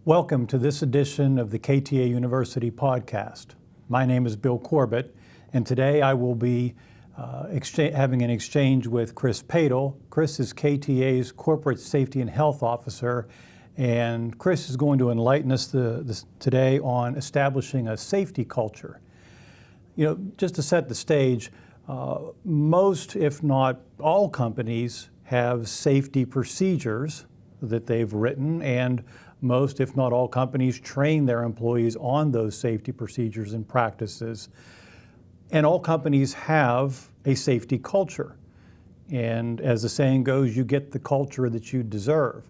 Welcome to this edition of the KTA University podcast. My name is Bill Corbett, and today I will be having an exchange with Chris Peightal. Chris is KTA's Corporate Safety and Health Officer, and Chris is going to enlighten us today on establishing a safety culture. You know, just to set the stage, most, if not all companies have safety procedures that they've written, and most, if not all companies, train their employees on those safety procedures and practices. And all companies have a safety culture. And as the saying goes, you get the culture that you deserve.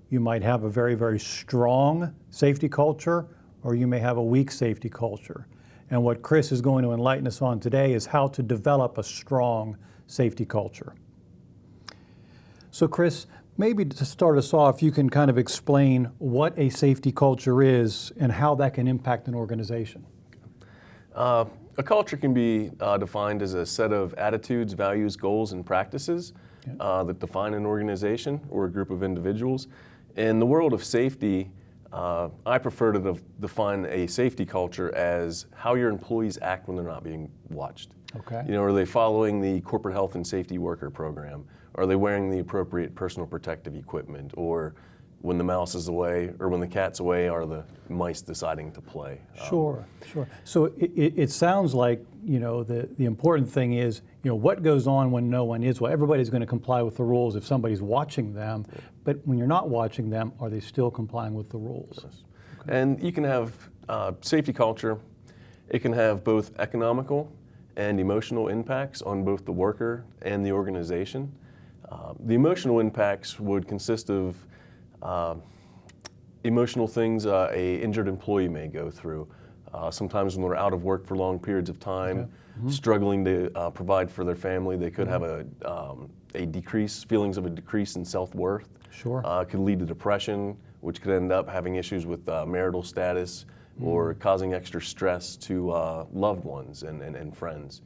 You might have a very, very strong safety culture, or you may have a weak safety culture. And what Chris is going to enlighten us on today is how to develop a strong safety culture. So Chris, maybe to start us off, you can kind of explain what a safety culture is and how that can impact an organization. A culture can be defined as a set of attitudes, values, goals, and practices that define an organization or a group of individuals. In the world of safety, I prefer to define a safety culture as how your employees act when they're not being watched. Okay. You know, are they following the corporate health and safety worker program? Are they wearing the appropriate personal protective equipment? Or when the mouse is away, or when the cat's away, are the mice deciding to play? Sure. So it sounds like, you know, the important thing is, you know, what goes on when no one is. Well, everybody's going to comply with the rules if somebody's watching them, but when you're not watching them, are they still complying with the rules? Yes. Okay. And you can have safety culture. It can have both economical and emotional impacts on both the worker and the organization. The emotional impacts would consist of emotional things a injured employee may go through. Sometimes when they're out of work for long periods of time, struggling to provide for their family, they could have a decrease, feelings of a decrease in self-worth. Sure. Could lead to depression, which could end up having issues with marital status or causing extra stress to loved ones and friends.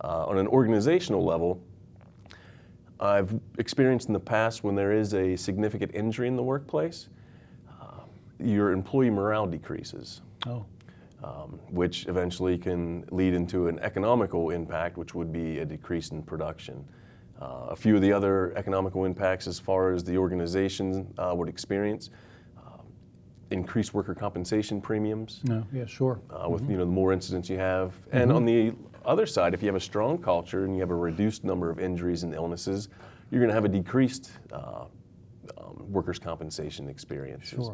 On an organizational level, I've experienced in the past when there is a significant injury in the workplace, your employee morale decreases, which eventually can lead into an economical impact, which would be a decrease in production. A few of the other economical impacts as far as the organization would experience, increased worker compensation premiums. With the more incidents you have. And on the other side, if you have a strong culture and you have a reduced number of injuries and illnesses, you're going to have a decreased workers' compensation experiences.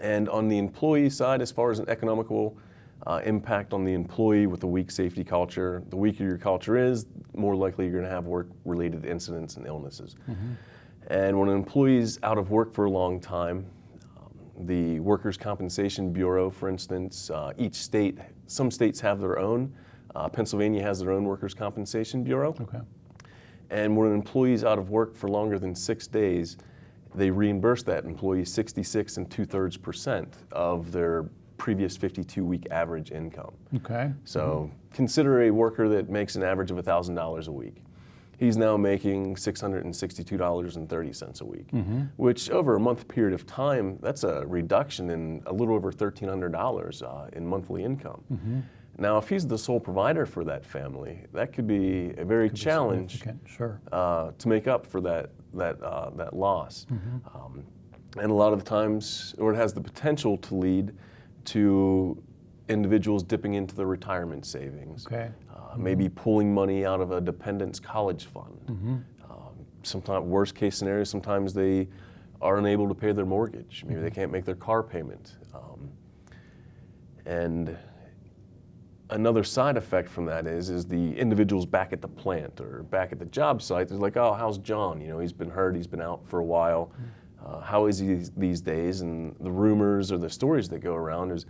And on the employee side, as far as an economical impact on the employee with a weak safety culture, the weaker your culture is, more likely you're going to have work-related incidents and illnesses. And when an employee's out of work for a long time, the Workers' Compensation Bureau, for instance, each state, some states have their own. Pennsylvania has their own Workers' Compensation Bureau. Okay. And when an employee's out of work for longer than 6 days, they reimburse that employee 66 2/3% of their previous 52-week average income. Okay. So consider a worker that makes an average of $1,000 a week. He's now making $662.30 a week, which over a month period of time, that's a reduction in a little over $1,300 in monthly income. Now, if he's the sole provider for that family, that could be a very challenge to make up for that loss. And a lot of the times, or it has the potential to lead to individuals dipping into their retirement savings. Maybe pulling money out of a dependent's college fund. Sometimes, worst case scenario, sometimes they are unable to pay their mortgage. Maybe they can't make their car payment. And another side effect from that is the individuals back at the plant or back at the job site. They're like, oh, how's John? You know, he's been hurt, he's been out for a while. How is he these days? And the rumors or the stories that go around is,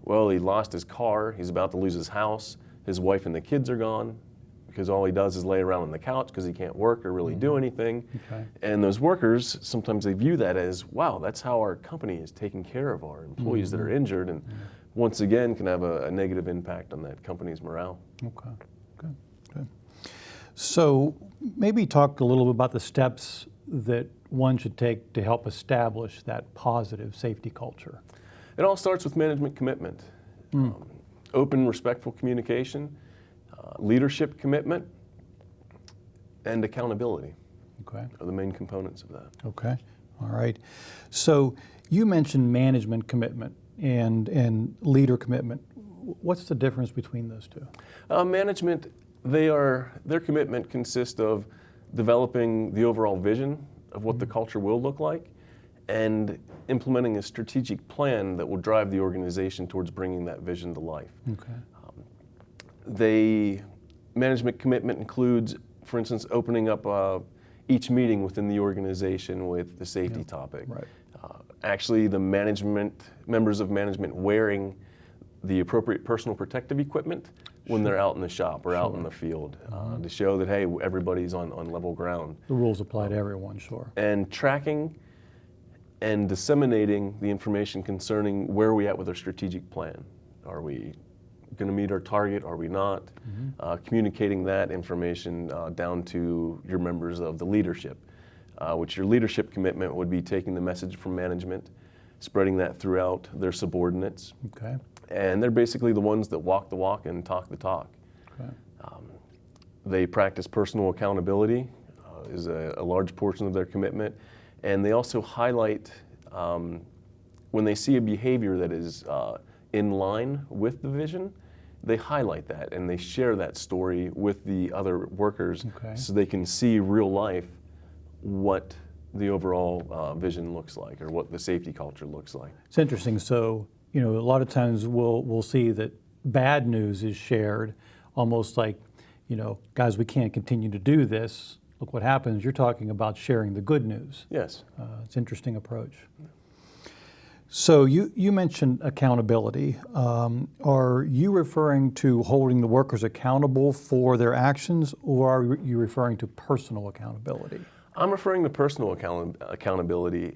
well, he lost his car, he's about to lose his house, his wife and the kids are gone because all he does is lay around on the couch because he can't work or really do anything. And those workers, sometimes they view that as, wow, that's how our company is taking care of our employees that are injured, and once again can have a negative impact on that company's morale. Okay, good. So maybe talk a little bit about the steps that one should take to help establish that positive safety culture? It all starts with management commitment. Open, respectful communication, leadership commitment, and accountability Okay. are the main components of that. Okay. All right. So you mentioned management commitment and leader commitment. What's the difference between those two? Management, their commitment consists of developing the overall vision of what the culture will look like and implementing a strategic plan that will drive the organization towards bringing that vision to life. Okay. Management commitment includes, for instance, opening up each meeting within the organization with the safety topic. Right. Actually, the members of management wearing the appropriate personal protective equipment when they're out in the shop or out in the field to show that, hey, everybody's on level ground. The rules apply to everyone, sure. And tracking and disseminating the information concerning where are we at with our strategic plan. Are we going to meet our target? Are we not? Communicating that information down to your members of the leadership, which your leadership commitment would be taking the message from management, spreading that throughout their subordinates. Okay. And they're basically the ones that walk the walk and talk the talk. Okay. They practice personal accountability, is a large portion of their commitment. And they also highlight when they see a behavior that is in line with the vision, they highlight that and they share that story with the other workers so they can see real life what the overall vision looks like or what the safety culture looks like. It's interesting. So, a lot of times we'll see that bad news is shared almost like, guys, we can't continue to do this. Look what happens. You're talking about sharing the good news. Yes. It's an interesting approach. So you mentioned accountability. Are you referring to holding the workers accountable for their actions, or are you referring to personal accountability? I'm referring to personal accountability.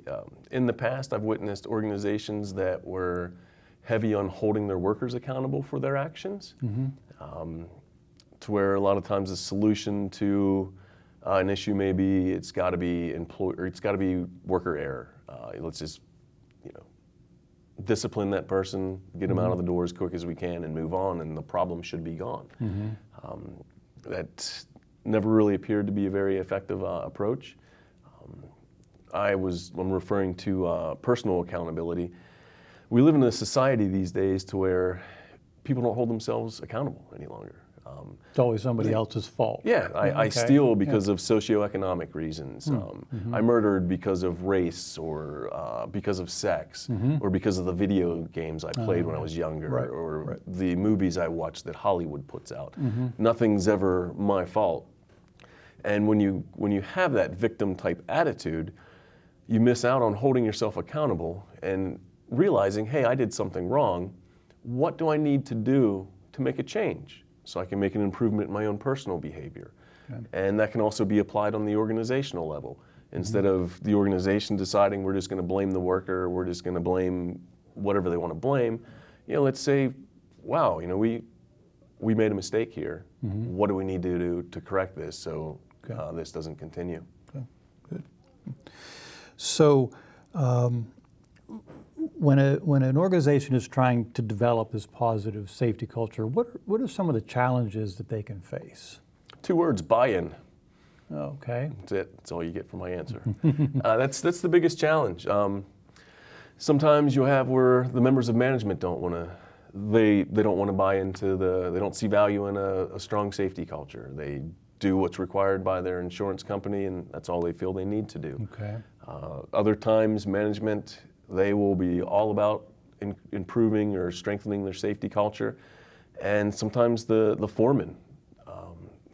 In the past, I've witnessed organizations that were heavy on holding their workers accountable for their actions, to where a lot of times the solution to an issue may be it's got to be worker error. Let's just discipline that person, get them out of the door as quick as we can, and move on, and the problem should be gone. That never really appeared to be a very effective approach. When referring to personal accountability, we live in a society these days to where people don't hold themselves accountable any longer. It's always somebody else's fault. Yeah, I steal because of socioeconomic reasons. I murdered because of race or because of sex or because of the video games I played when I was younger or the movies I watched that Hollywood puts out. Nothing's ever my fault. And when you have that victim type attitude, you miss out on holding yourself accountable and realizing, hey, I did something wrong. What do I need to do to make a change so I can make an improvement in my own personal behavior? And that can also be applied on the organizational level. Instead of the organization deciding we're just going to blame the worker, we're just going to blame whatever they want to blame, let's say, wow, we made a mistake here. What do we need to do to correct this so this doesn't continue? Okay. Good. So when an organization is trying to develop this positive safety culture, what are some of the challenges that they can face? 2 words: buy-in. Okay. That's it. That's all you get for my answer. That's the biggest challenge. Sometimes you'll have where the members of management don't want to. They don't want to buy into they don't see value in a strong safety culture. They do what's required by their insurance company, and that's all they feel they need to do. Okay. Other times, management, they will be all about improving or strengthening their safety culture, and sometimes the foremen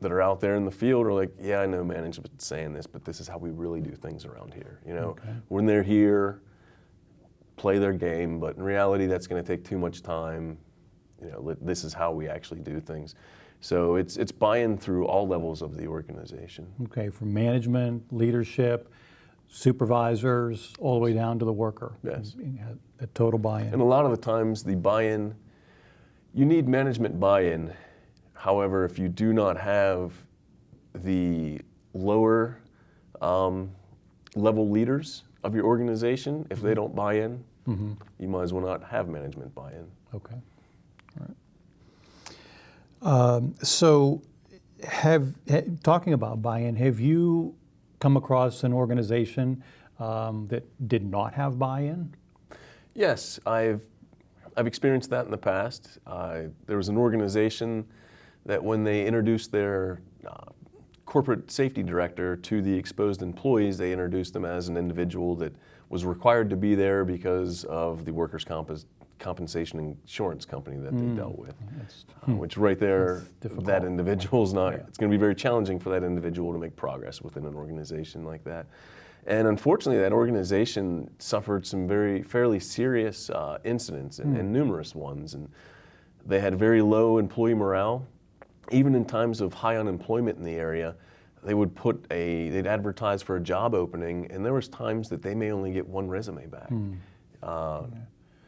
that are out there in the field are like, yeah, I know management's saying this, but this is how we really do things around here. When they're here, play their game, but in reality, that's going to take too much time. This is how we actually do things. So it's buy-in through all levels of the organization. Okay, from management, leadership, supervisors, all the way down to the worker. Yes. A total buy-in. And a lot of the times, the buy-in, you need management buy-in. However, if you do not have the lower level leaders of your organization, if they don't buy in, you might as well not have management buy in. Okay. All right. So, talking about buy-in, have you come across an organization that did not have buy-in? Yes, I've experienced that in the past. There was an organization that when they introduced their corporate safety director to the exposed employees, they introduced them as an individual that was required to be there because of the workers' compensation insurance company that they dealt with. Which right there, that individual's not, it's going to be very challenging for that individual to make progress within an organization like that. And unfortunately, that organization suffered some fairly serious incidents and numerous ones. And they had very low employee morale. Even in times of high unemployment in the area, they would they'd advertise for a job opening, and there was times that they may only get one resume back. And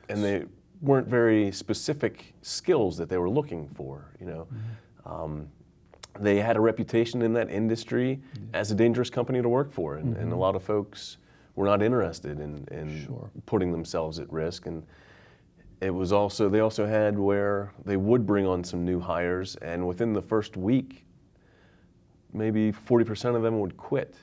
they weren't very specific skills that they were looking for, you know. They had a reputation in that industry as a dangerous company to work for, and a lot of folks were not interested in putting themselves at risk. And it was also, they also had where they would bring on some new hires, and within the first week, maybe 40% of them would quit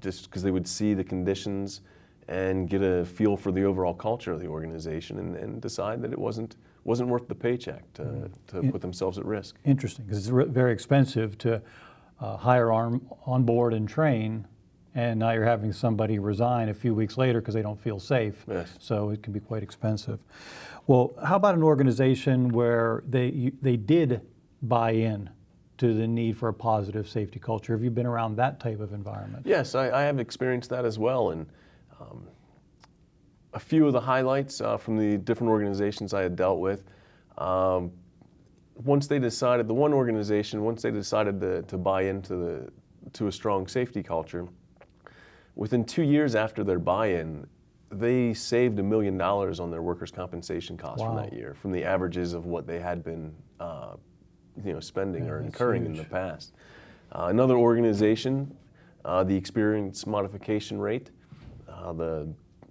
just because they would see the conditions and get a feel for the overall culture of the organization and decide that it wasn't worth the paycheck to put themselves at risk. Interesting, because it's very expensive to hire on board and train, and now you're having somebody resign a few weeks later because they don't feel safe. Yes. So it can be quite expensive. Well, how about an organization where they did buy in to the need for a positive safety culture? Have you been around that type of environment? Yes, I have experienced that as well. And a few of the highlights from the different organizations I had dealt with, once they decided to buy into a strong safety culture, within 2 years after their buy-in, they saved $1 million on their workers' compensation costs from that year, from the averages of what they had been spending or incurring in the past. Another organization, the experience modification rate,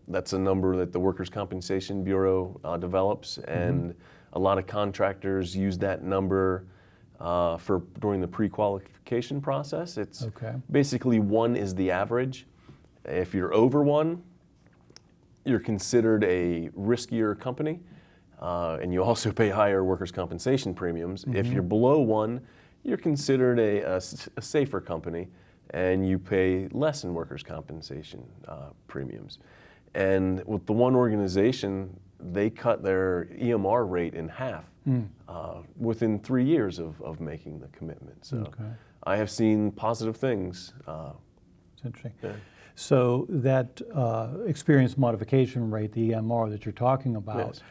that's a number that the Workers' Compensation Bureau develops, and a lot of contractors use that number during the pre-qualification process. It's basically 1 is the average. If you're over 1, you're considered a riskier company, and you also pay higher workers' compensation premiums. If you're below 1, you're considered a safer company, and you pay less in workers' compensation premiums. And with the one organization, they cut their EMR rate in half within 3 years of making the commitment. So I have seen positive things. It's interesting. Yeah. So that experience modification rate, the EMR that you're talking about,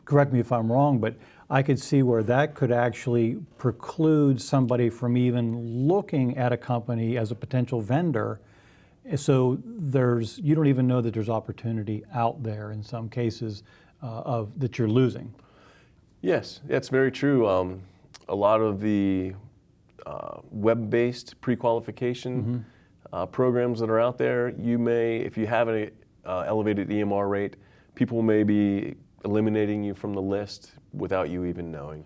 correct me if I'm wrong, but I could see where that could actually preclude somebody from even looking at a company as a potential vendor. So you don't even know that there's opportunity out there in some cases that you're losing. Yes, that's very true. A lot of the web-based pre-qualification programs that are out there, you may, if you have an elevated EMR rate, people may be eliminating you from the list without you even knowing.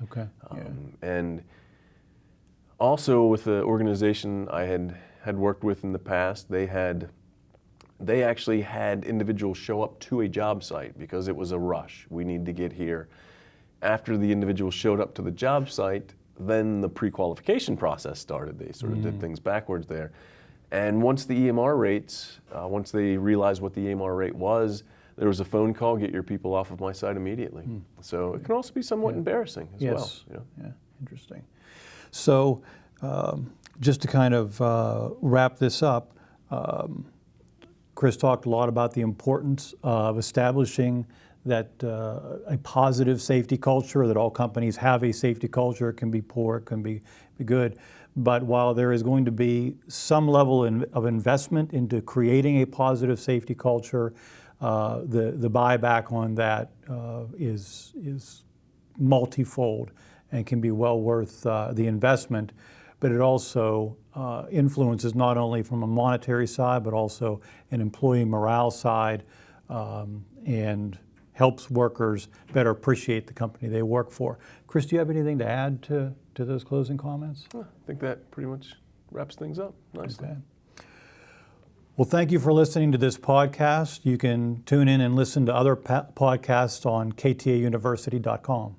And also with the organization I had worked with in the past, they actually had individuals show up to a job site because it was a rush. We need to get here. After the individual showed up to the job site, then the pre-qualification process started. They sort of did things backwards there. And once the EMR rates, once they realized what the EMR rate was, there was a phone call, get your people off of my site immediately. So it can also be somewhat embarrassing as well. You know? Yeah, interesting. So just to kind of wrap this up, Chris talked a lot about the importance of establishing that a positive safety culture, that all companies have a safety culture. It can be poor, it can be good. But while there is going to be some level of investment into creating a positive safety culture, the buyback on that is multifold and can be well worth the investment. But it also influences not only from a monetary side, but also an employee morale side, and helps workers better appreciate the company they work for. Chris, do you have anything to add to those closing comments? I think that pretty much wraps things up nicely. Okay. Well, thank you for listening to this podcast. You can tune in and listen to other podcasts on KTAUniversity.com.